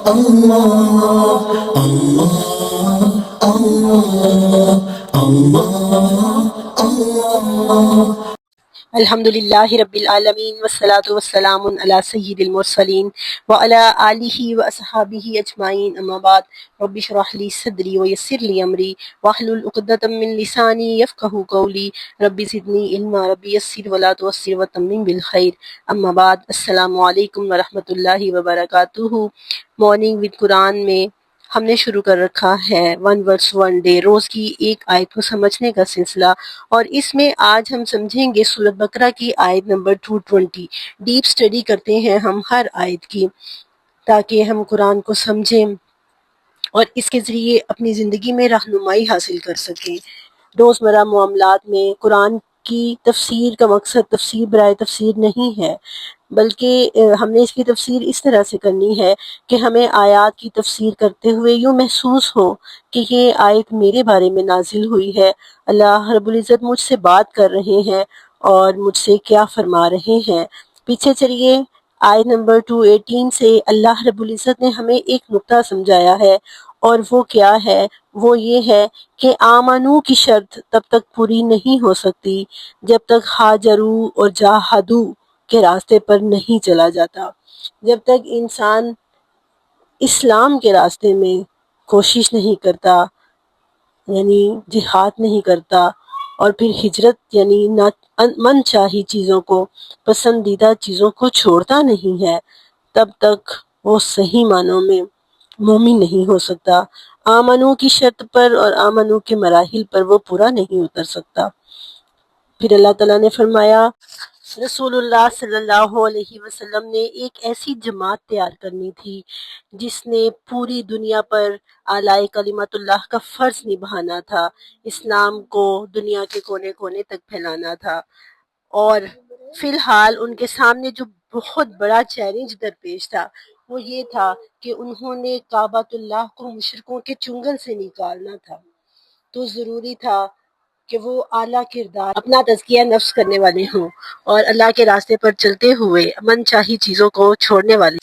اللہ اللہ اللہ اللہ اللہ۔ الحمد للہ رب العالمین والصلاة والسلام علی سید المرسلین وعلی آلہ واصحابہ اجمعین، اما بعد۔ رب اشرح لی صدری ویسر لی امری واحلل عقدۃ من لسانی یفقہوا قولی، رب زدنی علما، رب یسر ولا تعسر وتمم بالخیر، اما بعد۔ السلام علیکم ورحمۃ اللہ وبرکاتہ۔ مارننگ ود قرآن میں ہم نے شروع کر رکھا ہے ون ورس ون ڈے، روز کی ایک آیت کو سمجھنے کا سلسلہ، اور اس میں آج ہم سمجھیں گے سورۃ بقرہ کی آیت نمبر 220۔ ڈیپ سٹڈی کرتے ہیں ہم ہر آیت کی تاکہ ہم قرآن کو سمجھیں اور اس کے ذریعے اپنی زندگی میں رہنمائی حاصل کر سکیں۔ روزمرہ معاملات میں قرآن کی تفسیر کا مقصد تفسیر برائے تفسیر نہیں ہے، بلکہ ہم نے اس کی تفسیر اس طرح سے کرنی ہے کہ ہمیں آیات کی تفسیر کرتے ہوئے یوں محسوس ہو کہ یہ آیت میرے بارے میں نازل ہوئی ہے، اللہ رب العزت مجھ سے بات کر رہے ہیں اور مجھ سے کیا فرما رہے ہیں۔ پیچھے چلیے، آیت نمبر 218 سے اللہ رب العزت نے ہمیں ایک نقطہ سمجھایا ہے، اور وہ کیا ہے؟ وہ یہ ہے کہ آمنو کی شرط تب تک پوری نہیں ہو سکتی جب تک ہاجرو اور جاہدو کے راستے پر نہیں چلا جاتا، جب تک انسان اسلام کے راستے میں کوشش نہیں کرتا، یعنی جہاد نہیں کرتا، اور پھر ہجرت یعنی من چاہی چیزوں کو، پسندیدہ چیزوں کو چھوڑتا نہیں ہے، تب تک وہ صحیح معنوں میں مومن نہیں ہو سکتا۔ آمنو کی شرط پر اور آمنو کے مراحل پر وہ پورا نہیں اتر سکتا۔ پھر اللہ تعالیٰ نے فرمایا رسول اللہ صلی اللہ علیہ وسلم نے ایک ایسی جماعت تیار کرنی تھی جس نے پوری دنیا پر اعلی کلمت اللہ کا فرض نبھانا تھا، اسلام کو دنیا کے کونے کونے تک پھیلانا تھا، اور فی الحال ان کے سامنے جو بہت بڑا چیلنج درپیش تھا وہ یہ تھا کہ انہوں نے کعبۃ اللہ کو مشرکوں کے چنگل سے نکالنا تھا، تو ضروری تھا کہ وہ اعلیٰ کردار اپنا تزکیہ نفس کرنے والے ہوں اور اللہ کے راستے پر چلتے ہوئے من چاہی چیزوں کو چھوڑنے والے،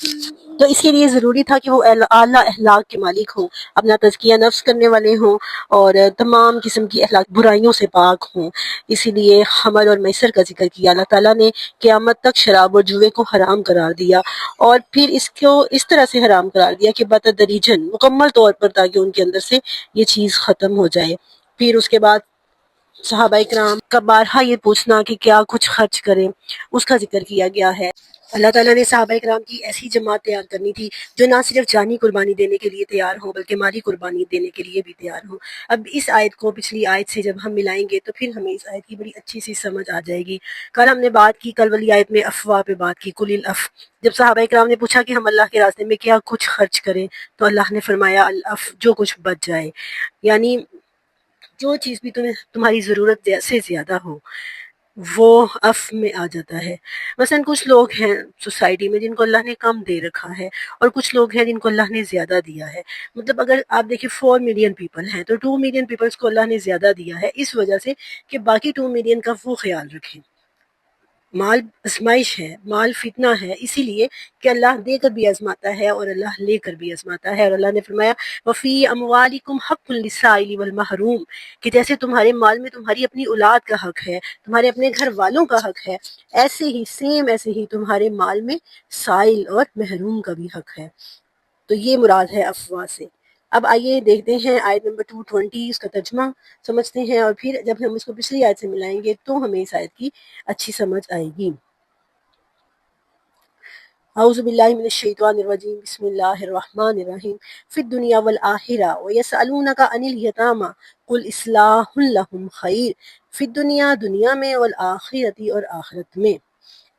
تو اس کے لیے ضروری تھا کہ وہ اعلیٰ اخلاق کے مالک ہوں، اپنا تزکیہ نفس کرنے والے ہوں اور تمام قسم کی اخلاق برائیوں سے پاک ہوں۔ اسی لیے خمر اور میسر کا ذکر کیا۔ اللہ تعالیٰ نے قیامت تک شراب اور جوئے کو حرام قرار دیا، اور پھر اس کو اس طرح سے حرام قرار دیا کہ بتدریجاً مکمل طور پر، تاکہ ان کے اندر سے یہ چیز ختم ہو جائے۔ پھر اس کے بعد صحابہ اکرام کا بارہا یہ پوچھنا کہ کیا کچھ خرچ کریں، اس کا ذکر کیا گیا ہے۔ اللہ تعالیٰ نے صحابہ اکرام کی ایسی جماعت تیار کرنی تھی جو نہ صرف جانی قربانی دینے کے لیے تیار ہو بلکہ مالی قربانی دینے کے لیے بھی تیار ہو۔ اب اس آیت کو پچھلی آیت سے جب ہم ملائیں گے تو پھر ہمیں اس آیت کی بڑی اچھی سی سمجھ آ جائے گی۔ کل ہم نے بات کی، کل والی آیت میں افواہ پہ بات کی، کل الاف، جب صحابہ اکرام نے پوچھا کہ ہم اللہ کے راستے میں کیا کچھ خرچ کریں، تو اللہ نے فرمایا الاف، جو کچھ بچ جائے، یعنی جو چیز بھی تمہاری ضرورت سے زیادہ ہو وہ اف میں آ جاتا ہے۔ مثلا کچھ لوگ ہیں سوسائٹی میں جن کو اللہ نے کم دے رکھا ہے، اور کچھ لوگ ہیں جن کو اللہ نے زیادہ دیا ہے۔ مطلب اگر آپ دیکھیں 4 ملین پیپل ہیں تو 2 ملین پیپلز کو اللہ نے زیادہ دیا ہے، اس وجہ سے کہ باقی 2 ملین کا وہ خیال رکھیں۔ مال آزمائش ہے، مال فتنہ ہے، اسی لیے کہ اللہ دے کر بھی آزماتا ہے اور اللہ لے کر بھی آزماتا ہے، اور اللہ نے فرمایا وفی اموالکم حق للسائل والمحروم، کہ جیسے تمہارے مال میں تمہاری اپنی اولاد کا حق ہے، تمہارے اپنے گھر والوں کا حق ہے، ایسے ہی تمہارے مال میں سائل اور محروم کا بھی حق ہے۔ تو یہ مراد ہے افواہ سے۔ اب آئیے دیکھتے ہیں آیت نمبر 220، اس کا ترجمہ سمجھتے ہیں، اور پھر جب ہم اس کو پچھلی آیت سے ملائیں گے تو ہمیں اس آیت کی اچھی سمجھ آئے گی۔ اعوذ باللہ من الشیطان الرجیم، بسم اللہ الرحمن الرحیم۔ فی الدنیا والآخرہ ویسألونک عن الیتامی قل اصلاح لہم خیر، فی الدنیا دنیا میں، والآخرۃ اور آخرت میں،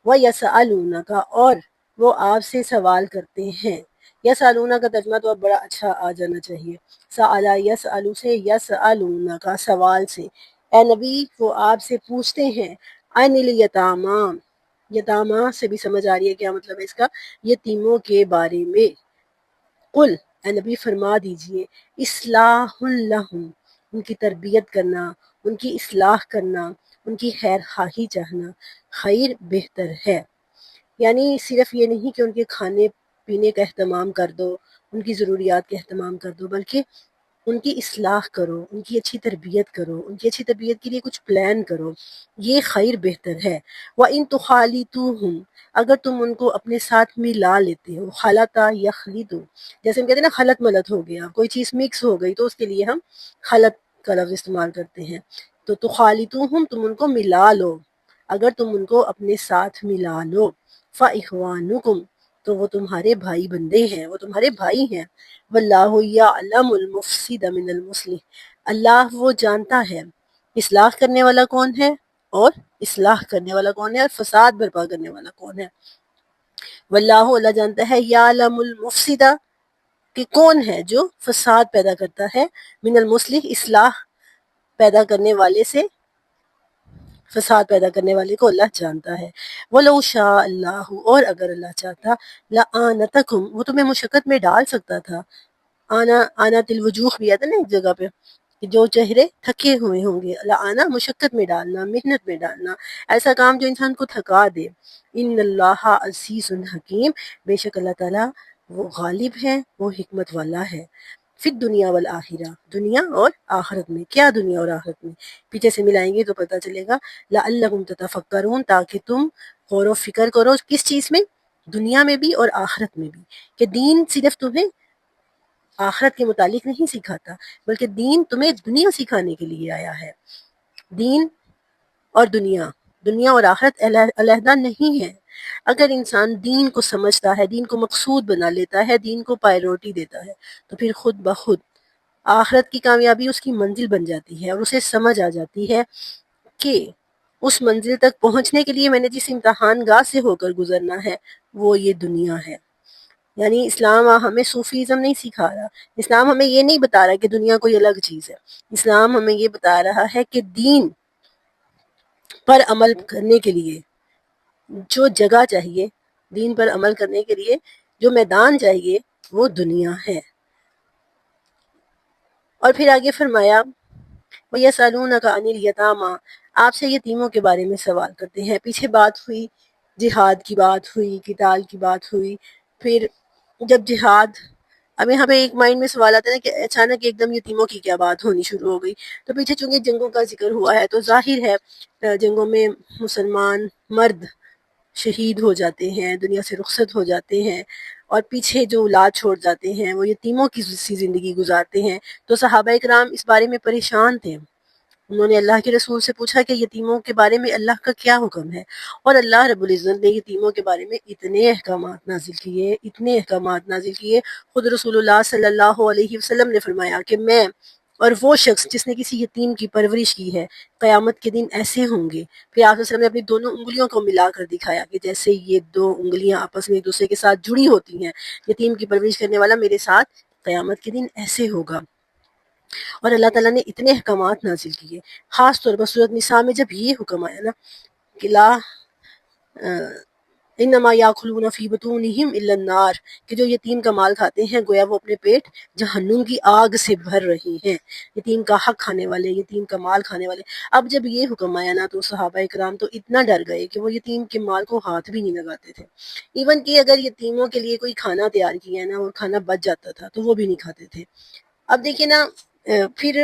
ویسألونک اور وہ آپ سے سوال کرتے ہیں۔ یسألونک کا ترجمہ تو اب بڑا اچھا آ جانا چاہیے، سأل یسأل سے، یسألونک سوال سے، اے نبی وہ آپ سے پوچھتے ہیں، عن الیتامی، یتامہ سے بھی سمجھ آ رہی ہے کیا مطلب ہے اس کا، یتیموں کے بارے میں۔ قل، اے نبی فرما دیجئے، اصلاح لہم، ان کی تربیت کرنا، ان کی اصلاح کرنا، ان کی خیر خواہی چاہنا، خیر بہتر ہے۔ یعنی صرف یہ نہیں کہ ان کے کھانے پینے کا اہتمام کر دو، ان کی ضروریات کا اہتمام کر دو، بلکہ ان کی اصلاح کرو، ان کی اچھی تربیت کرو، ان کی اچھی تربیت کے لیے کچھ پلان کرو، یہ خیر بہتر ہے۔ وَإِن تُخَالِطُوهُمْ، اگر تم ان کو اپنے ساتھ ملا لیتے ہو، خلطا یخلطو، جیسے ہم کہتے ہیں نا خلط ملط ہو گیا، کوئی چیز مکس ہو گئی تو اس کے لیے ہم خلط کا لفظ استعمال کرتے ہیں۔ تو تخالطوہم، تم ان کو ملا لو، اگر تم ان کو اپنے ساتھ ملا لو، فَإِخْوَانُكُمْ، تو وہ تمہارے بھائی بندے ہیں، وہ تمہارے بھائی ہیں۔ واللہ یعلم المفسد من المصلح، اللہ وہ جانتا ہے اصلاح کرنے والا کون ہے اور اصلاح کرنے والا کون ہے اور فساد برپا کرنے والا کون ہے۔ واللہ، اللہ جانتا ہے، یعلم المفسد، کہ کون ہے جو فساد پیدا کرتا ہے، من المصلح، اصلاح پیدا کرنے والے سے، فساد پیدا کرنے والے کو اللہ جانتا ہے۔ وَلَوْ شَاءَ اللَّهُ، اور اگر اللہ چاہتا، لَآنَتَكُمْ، وہ تمہیں مشقت میں ڈال سکتا تھا۔ آنا الوجوہ بھی آتا ہے نا ایک جگہ پہ، کہ جو چہرے تھکے ہوئے ہوں گے، آنا مشقت میں ڈالنا، محنت میں ڈالنا، ایسا کام جو انسان کو تھکا دے۔ ان اللہ عزیز حکیم، بے شک اللہ تعالیٰ وہ غالب ہے، وہ حکمت والا ہے۔ فی الدنیا والآخرہ، دنیا اور آخرت میں۔ کیا دنیا اور آخرت میں؟ پیچھے سے ملائیں گے تو پتہ چلے گا۔ لعلکم تتفکرون، تاکہ تم غور و فکر کرو، کس چیز میں؟ دنیا میں بھی اور آخرت میں بھی، کہ دین صرف تمہیں آخرت کے متعلق نہیں سکھاتا، بلکہ دین تمہیں دنیا سکھانے کے لیے آیا ہے۔ دین اور دنیا اور آخرت علیحدہ نہیں ہے۔ اگر انسان دین کو سمجھتا ہے، دین کو مقصود بنا لیتا ہے، دین کو پائرورٹی دیتا ہے، تو پھر خود بخود آخرت کی کامیابی اس کی منزل بن جاتی ہے، اور اسے سمجھ آ جاتی ہے کہ اس منزل تک پہنچنے کے لیے میں نے جس امتحان گاہ سے ہو کر گزرنا ہے وہ یہ دنیا ہے۔ یعنی اسلام ہمیں صوفیزم نہیں سکھا رہا، اسلام ہمیں یہ نہیں بتا رہا کہ دنیا کوئی الگ چیز ہے، اسلام ہمیں یہ بتا رہا ہے کہ دین پر عمل کرنے کے لیے جو جگہ چاہیے، دین پر عمل کرنے کے لیے جو میدان چاہیے، وہ دنیا ہے۔ اور پھر آگے فرمایا وَيَسْأَلُونَكَ عَنِ الْيَتَامَى، آپ سے یتیموں کے بارے میں سوال کرتے ہیں۔ پیچھے بات ہوئی، جہاد کی بات ہوئی، قتال کی بات ہوئی، پھر جب جہاد، اب یہاں پہ ایک مائنڈ میں سوال آتا ہے کہ اچانک ایک دم یتیموں کی کیا بات ہونی شروع ہو گئی؟ تو پیچھے چونکہ جنگوں کا ذکر ہوا ہے تو ظاہر ہے جنگوں میں مسلمان مرد شہید ہو جاتے ہیں، دنیا سے رخصت ہو جاتے ہیں، اور پیچھے جو اولاد چھوڑ جاتے ہیں وہ یتیموں کی سی زندگی گزارتے ہیں۔ تو صحابہ اکرام اس بارے میں پریشان تھے، انہوں نے اللہ کے رسول سے پوچھا کہ یتیموں کے بارے میں اللہ کا کیا حکم ہے، اور اللہ رب العزت نے یتیموں کے بارے میں اتنے احکامات نازل کیے۔ خود رسول اللہ صلی اللہ علیہ وسلم نے فرمایا کہ میں اور وہ شخص جس نے کسی یتیم کی پرورش کی ہے، قیامت کے دن ایسے ہوں گے۔ پھر آپ صلی اللہ علیہ وسلم نے اپنی دونوں انگلیوں کو ملا کر دکھایا کہ جیسے یہ دو انگلیاں آپس میں ایک دوسرے کے ساتھ جڑی ہوتی ہیں، یتیم کی پرورش کرنے والا میرے ساتھ قیامت کے دن ایسے ہوگا۔ اور اللہ تعالیٰ نے اتنے احکامات نازل کیے، خاص طور پر سورۃ نساء میں جب یہ حکم آیا نا کہ لا انما یاکلون فی بطونہم الا النار، کہ جو یتیم کا مال کھاتے ہیں گویا وہ اپنے پیٹ جہنم کی آگ سے بھر رہی ہیں، یتیم کا حق کھانے والے، یتیم کا مال کھانے والے۔ اب جب یہ حکم آیا نا تو صحابہ اکرام تو اتنا ڈر گئے کہ وہ یتیم کے مال کو ہاتھ بھی نہیں لگاتے تھے، ایون کہ اگر یتیموں کے لیے کوئی کھانا تیار کیا ہے نا اور کھانا بچ جاتا تھا تو وہ بھی نہیں کھاتے تھے۔ اب دیکھیں نا پھر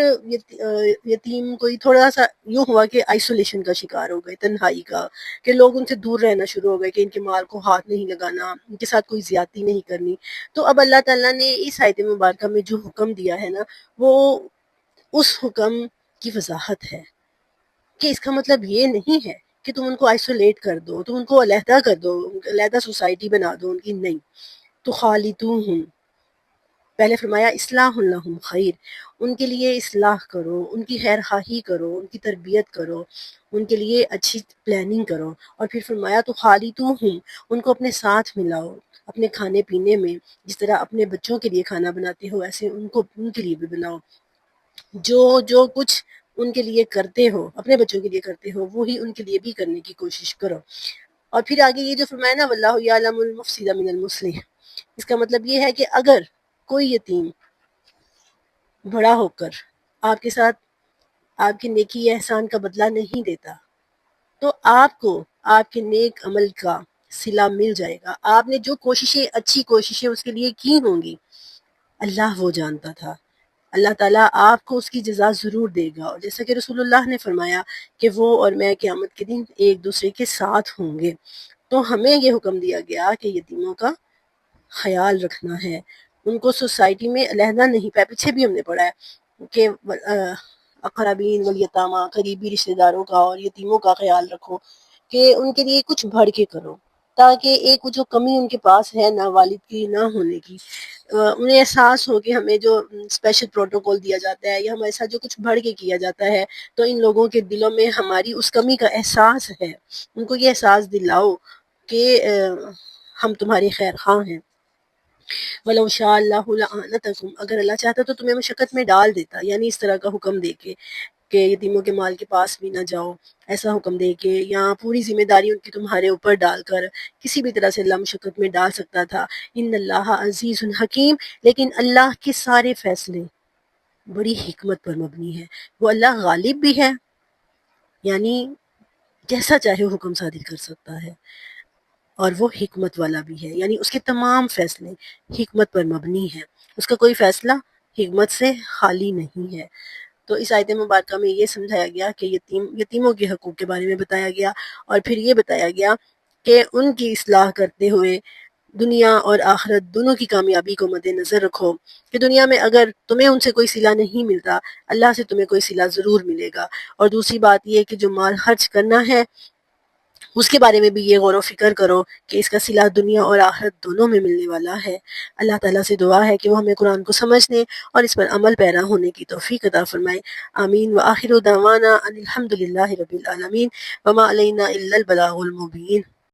یتیم کوئی تھوڑا سا یوں ہوا کہ آئسولیشن کا شکار ہو گئے، تنہائی کا، کہ لوگ ان سے دور رہنا شروع ہو گئے کہ ان کے مال کو ہاتھ نہیں لگانا، ان کے ساتھ کوئی زیادتی نہیں کرنی۔ تو اب اللہ تعالیٰ نے اس آیت مبارکہ میں جو حکم دیا ہے نا وہ اس حکم کی وضاحت ہے، کہ اس کا مطلب یہ نہیں ہے کہ تم ان کو آئسولیٹ کر دو، تم ان کو علیحدہ کر دو، علیحدہ سوسائٹی بنا دو ان کی، نہیں۔ تو خالطوہم، پہلے فرمایا اصلاح لہم خیر، ان کے لیے اصلاح کرو، ان کی خیر خواہی کرو، ان کی تربیت کرو، ان کے لیے اچھی پلاننگ کرو۔ اور پھر فرمایا تو خالطوہم، ان کو اپنے ساتھ ملاؤ، اپنے کھانے پینے میں جس طرح اپنے بچوں کے لیے کھانا بناتے ہو ایسے ان کے لیے بھی بناؤ، جو کچھ ان کے لیے کرتے ہو، اپنے بچوں کے لیے کرتے ہو، وہی ان کے لیے بھی کرنے کی کوشش کرو۔ اور پھر آگے یہ جو فرمایا نا واللہ یعلم المفسد من المصلح، اس کا مطلب یہ ہے کہ اگر کوئی یتیم بڑا ہو کر آپ کے ساتھ آپ کے نیکی یا احسان کا بدلہ نہیں دیتا تو آپ کو آپ کے نیک عمل کا صلہ مل جائے گا۔ آپ نے جو کوششیں، اچھی کوششیں اس کے لیے کی ہوں گی، اللہ وہ جانتا تھا۔ اللہ تعالیٰ آپ کو اس کی جزا ضرور دے گا، اور جیسا کہ رسول اللہ نے فرمایا کہ وہ اور میں قیامت کے دن ایک دوسرے کے ساتھ ہوں گے۔ تو ہمیں یہ حکم دیا گیا کہ یتیموں کا خیال رکھنا ہے، ان کو سوسائٹی میں علیحدہ نہیں پایا۔ پیچھے بھی ہم نے پڑھا ہے کہ اقربین والیتامہ، قریبی رشتہ داروں کا اور یتیموں کا خیال رکھو، کہ ان کے لیے کچھ بڑھ کے کرو، تاکہ ایک جو کمی ان کے پاس ہے نہ والد کی نہ ہونے کی، انہیں احساس ہو کہ ہمیں جو اسپیشل پروٹوکول دیا جاتا ہے یا ہمارے ساتھ جو کچھ بڑھ کے کیا جاتا ہے، تو ان لوگوں کے دلوں میں ہماری اس کمی کا احساس ہے۔ ان کو یہ احساس دلاؤ کہ ہم تمہارے خیر خواہ ہیں۔ وَلَوْ شَاءَ اللَّهُ لَأَعْنَتَكُمْ، اگر اللہ چاہتا تو تمہیں مشقت میں ڈال دیتا، یعنی اس طرح کا حکم دے کے کہ یتیموں کے مال کے پاس بھی نہ جاؤ، ایسا حکم دے کے، یا پوری ذمہ داری ان کی تمہارے اوپر ڈال کر کسی بھی طرح سے اللہ مشقت میں ڈال سکتا تھا۔ ان اللہ عزیز حکیم، لیکن اللہ کے سارے فیصلے بڑی حکمت پر مبنی ہے۔ وہ اللہ غالب بھی ہے، یعنی جیسا چاہے حکم صادر کر سکتا ہے، اور وہ حکمت والا بھی ہے، یعنی اس کے تمام فیصلے حکمت پر مبنی ہیں، اس کا کوئی فیصلہ حکمت سے خالی نہیں ہے۔ تو اس آیت مبارکہ میں یہ سمجھایا گیا کہ یتیموں کے حقوق کے بارے میں بتایا گیا، اور پھر یہ بتایا گیا کہ ان کی اصلاح کرتے ہوئے دنیا اور آخرت دونوں کی کامیابی کو مد نظر رکھو، کہ دنیا میں اگر تمہیں ان سے کوئی صلہ نہیں ملتا، اللہ سے تمہیں کوئی صلہ ضرور ملے گا۔ اور دوسری بات یہ کہ جو مال خرچ کرنا ہے اس کے بارے میں بھی یہ غور و فکر کرو کہ اس کا صلہ دنیا اور آخرت دونوں میں ملنے والا ہے۔ اللہ تعالیٰ سے دعا ہے کہ وہ ہمیں قرآن کو سمجھنے اور اس پر عمل پیرا ہونے کی توفیق عطا فرمائے۔ آمین۔ وآخر دعوانا ان الحمد للہ رب العالمین، وما علینا الا البلاغ المبین۔